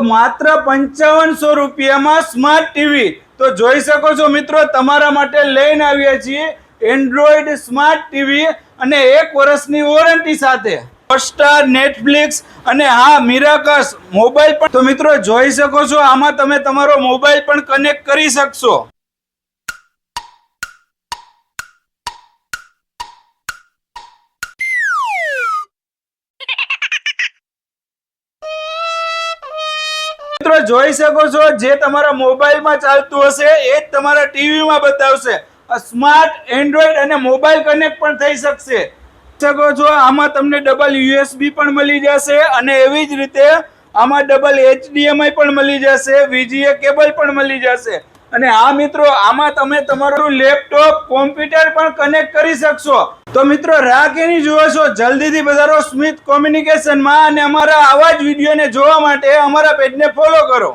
માત્ર 5500 રૂપિયામાં smart TV તો જોઈ શકો છો મિત્રો, તમારા માટે લઈને આવ્યા છીએ એન્ડ્રોઈડ સ્માર્ટ ટીવી અને 1 વર્ષની વોરંટી સાથે હોટસ્ટાર, નેટફ્લિક્સ અને હા મિરાકસ મોબાઈલ પણ. તો મિત્રો જોઈ શકો છો, આમાં તમે તમારો મોબાઈલ પણ કનેક્ટ કરી શકશો. મિત્રો જોઈ શકો છો, જે તમારા મોબાઈલમાં ચાલતું હશે એ જ તમારા ટીવીમાં બતાવશે. સ્માર્ટ એન્ડ્રોઈડ અને મોબાઈલ કનેક્ટ પણ થઈ શકશે. શકો છો આમાં તમને ડબલ યુએસબી પણ મળી જશે અને એવી જ રીતે આમાં ડબલ HDMI પણ મળી જશે, VGA કેબલ પણ મળી જશે. અને હા મિત્રો, આમાં તમે તમારું લેપટોપ, કોમ્પ્યુટર પણ કનેક્ટ કરી શકશો. તો મિત્રો રાહ કેની જુઓ છો, જલ્દીથી પધારો સ્મિથ કોમ્યુનિકેશનમાં અને અમારા આવા જ વિડીયોને જોવા માટે અમારા પેજને ફોલો કરો.